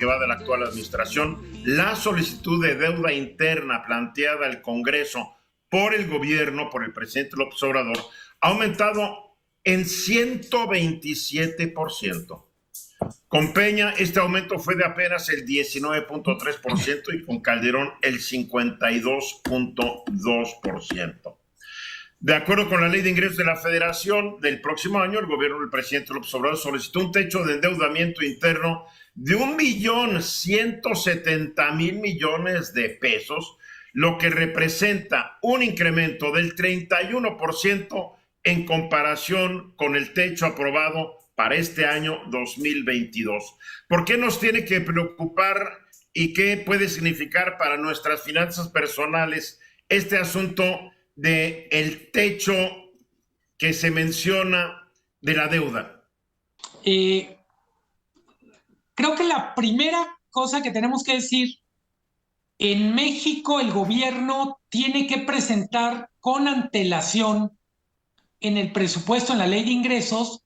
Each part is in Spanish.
que va de la actual administración, la solicitud de deuda interna planteada al Congreso por el gobierno, por el presidente López Obrador, ha aumentado en 127%. Con Peña este aumento fue de apenas el 19.3% y con Calderón el 52.2%. De acuerdo con la Ley de Ingresos de la Federación, del próximo año el gobierno del presidente López Obrador solicitó un techo de endeudamiento interno de 1,170,000 millones de pesos, lo que representa un incremento del 31% en comparación con el techo aprobado para este año 2022. ¿Por qué nos tiene que preocupar y qué puede significar para nuestras finanzas personales este asunto del techo que se menciona de la deuda? Creo que la primera cosa que tenemos que decir, en México el gobierno tiene que presentar con antelación en el presupuesto, en la ley de ingresos,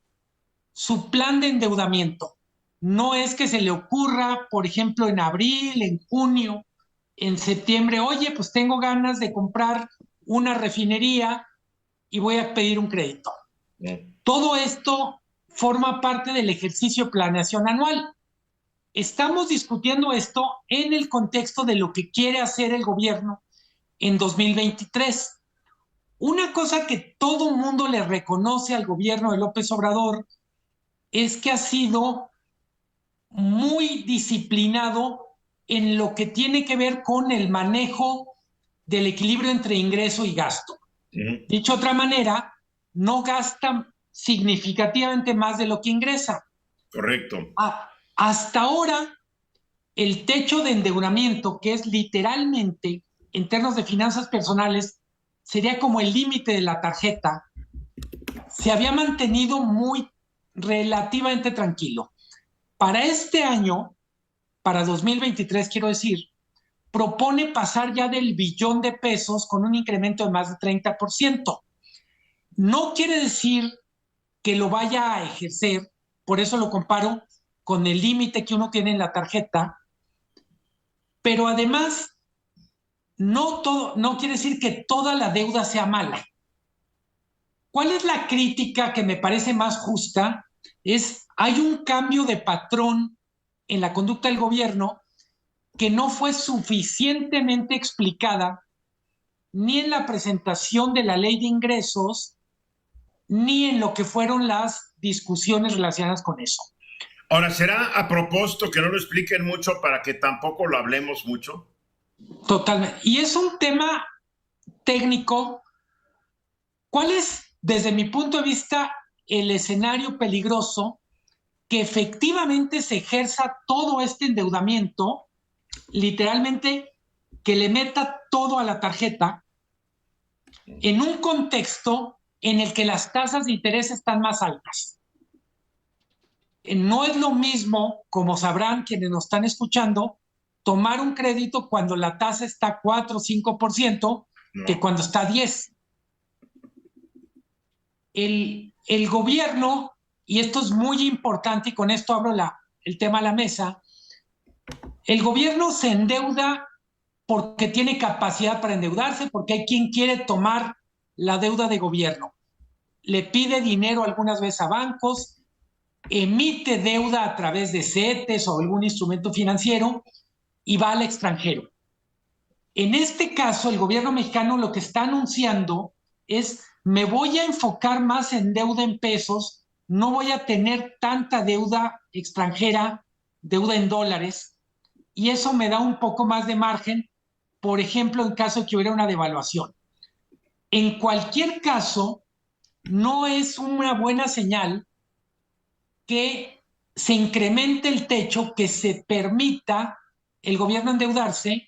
su plan de endeudamiento. No es que se le ocurra, por ejemplo, en abril, en junio, en septiembre, oye, pues tengo ganas de comprar una refinería y voy a pedir un crédito. Todo esto forma parte del ejercicio de planeación anual. Estamos discutiendo esto en el contexto de lo que quiere hacer el gobierno en 2023. Una cosa que todo el mundo le reconoce al gobierno de López Obrador es que ha sido muy disciplinado en lo que tiene que ver con el manejo del equilibrio entre ingreso y gasto. Dicho de otra manera, no gasta significativamente más de lo que ingresa. Correcto. Hasta ahora, el techo de endeudamiento, que es literalmente, en términos de finanzas personales, sería como el límite de la tarjeta, se había mantenido muy relativamente tranquilo. Para este año, para 2023, quiero decir, propone pasar ya del billón de pesos con un incremento de más de 30%. No quiere decir que lo vaya a ejercer, por eso lo comparo con el límite que uno tiene en la tarjeta, pero además no quiere decir que toda la deuda sea mala. ¿Cuál es la crítica que me parece más justa? Hay un cambio de patrón en la conducta del gobierno que no fue suficientemente explicada ni en la presentación de la ley de ingresos, ni en lo que fueron las discusiones relacionadas con eso. Ahora, ¿será a propósito que no lo expliquen mucho para que tampoco lo hablemos mucho? Totalmente. Y es un tema técnico. ¿Cuál es, desde mi punto de vista, el escenario peligroso? Que efectivamente se ejerza todo este endeudamiento, literalmente que le meta todo a la tarjeta, en un contexto en el que las tasas de interés están más altas. No es lo mismo, como sabrán quienes nos están escuchando, tomar un crédito cuando la tasa está 4 o 5% que cuando está 10%. El gobierno, y esto es muy importante, y con esto abro el tema a la mesa, el gobierno se endeuda porque tiene capacidad para endeudarse, porque hay quien quiere tomar la deuda de gobierno. Le pide dinero algunas veces a bancos, emite deuda a través de CETES o algún instrumento financiero y va al extranjero. En este caso, el gobierno mexicano lo que está anunciando es: me voy a enfocar más en deuda en pesos, no voy a tener tanta deuda extranjera, deuda en dólares, y eso me da un poco más de margen, por ejemplo, en caso de que hubiera una devaluación. En cualquier caso, no es una buena señal que se incremente el techo, que se permita el gobierno endeudarse,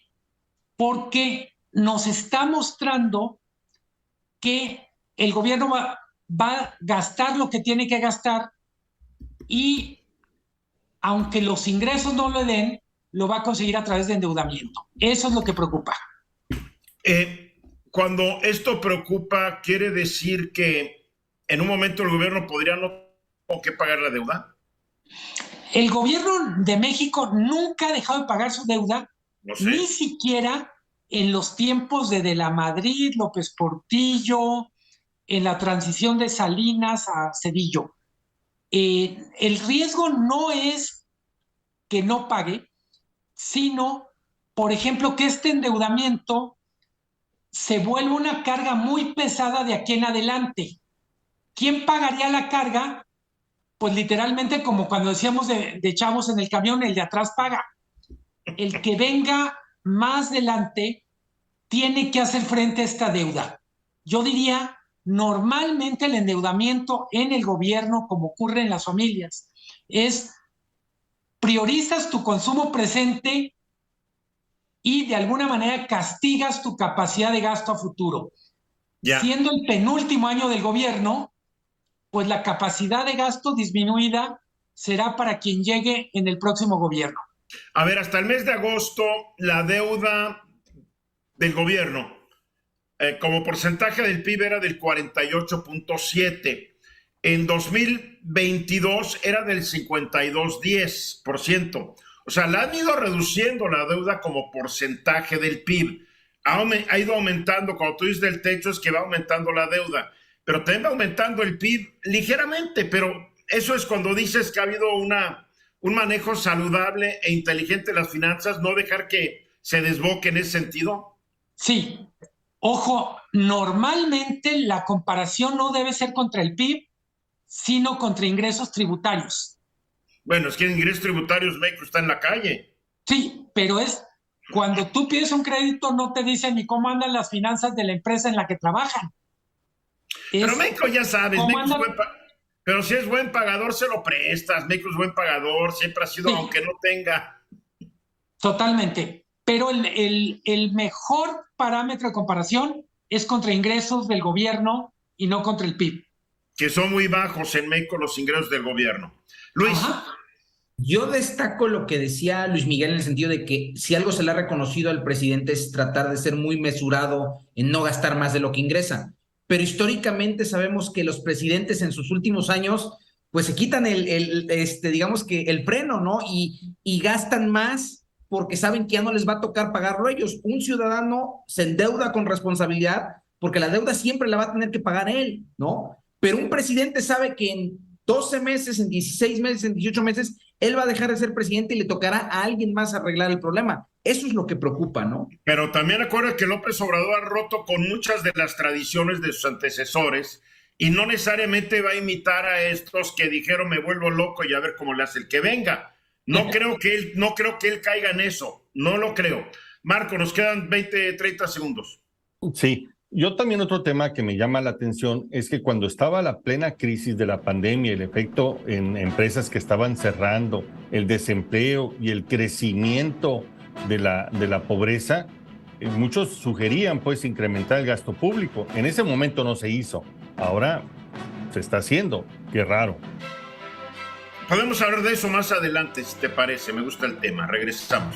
porque nos está mostrando que el gobierno va a gastar lo que tiene que gastar y, aunque los ingresos no lo den, lo va a conseguir a través de endeudamiento. Eso es lo que preocupa. Cuando esto preocupa, ¿quiere decir que en un momento el gobierno podría no tener que pagar la deuda? El gobierno de México nunca ha dejado de pagar su deuda, No sé. ni siquiera en los tiempos de la Madrid, López Portillo, en la transición de Salinas a Cedillo. El riesgo no es que no pague, sino, por ejemplo, que este endeudamiento se vuelva una carga muy pesada de aquí en adelante. ¿Quién pagaría la carga? Pues literalmente como cuando decíamos de chavos en el camión, el de atrás paga. El que venga más adelante tiene que hacer frente a esta deuda. Yo diría, normalmente el endeudamiento en el gobierno, como ocurre en las familias, es priorizas tu consumo presente y de alguna manera castigas tu capacidad de gasto a futuro. Ya. Siendo el penúltimo año del gobierno, pues la capacidad de gasto disminuida será para quien llegue en el próximo gobierno. A ver, hasta el mes de agosto, la deuda del gobierno como porcentaje del PIB era del 48.7%. En 2022 era del 52.10%. O sea, la han ido reduciendo la deuda como porcentaje del PIB. Ha ido aumentando, cuando tú dices del techo es que va aumentando la deuda, pero también va aumentando el PIB ligeramente, pero eso es cuando dices que ha habido un manejo saludable e inteligente de las finanzas, no dejar que se desboque en ese sentido. Sí, ojo, normalmente la comparación no debe ser contra el PIB, sino contra ingresos tributarios. Bueno, es que ingresos tributarios México está en la calle. Sí, pero es cuando tú pides un crédito no te dicen ni cómo andan las finanzas de la empresa en la que trabajan. Pero México ya sabes, ¿cómo México andan? pero si es buen pagador se lo prestas, México es buen pagador, siempre ha sido, Sí, aunque no tenga. totalmente. Pero el mejor parámetro de comparación es contra ingresos del gobierno y no contra el PIB. Que son muy bajos en México los ingresos del gobierno. Luis. Ajá. Yo destaco lo que decía Luis Miguel en el sentido de que si algo se le ha reconocido al presidente es tratar de ser muy mesurado en no gastar más de lo que ingresa. Pero históricamente sabemos que los presidentes en sus últimos años pues se quitan digamos que el freno, ¿no? Y gastan más porque saben que ya no les va a tocar pagarlo ellos. Un ciudadano se endeuda con responsabilidad porque la deuda siempre la va a tener que pagar él, ¿no? Pero un presidente sabe que en 12 meses, en 16 meses, en 18 meses, él va a dejar de ser presidente y le tocará a alguien más arreglar el problema. Eso es lo que preocupa, ¿no? Pero también acuerda que López Obrador ha roto con muchas de las tradiciones de sus antecesores y no necesariamente va a imitar a estos que dijeron me vuelvo loco y a ver cómo le hace el que venga. No creo que él caiga en eso, no lo creo. Marco, nos quedan 20, 30 segundos. Sí, yo también otro tema que me llama la atención es que cuando estaba la plena crisis de la pandemia, el efecto en empresas que estaban cerrando, el desempleo y el crecimiento de la pobreza, muchos sugerían pues incrementar el gasto público. En ese momento no se hizo, ahora se está haciendo, qué raro. Podemos hablar de eso más adelante, si te parece, me gusta el tema, regresamos.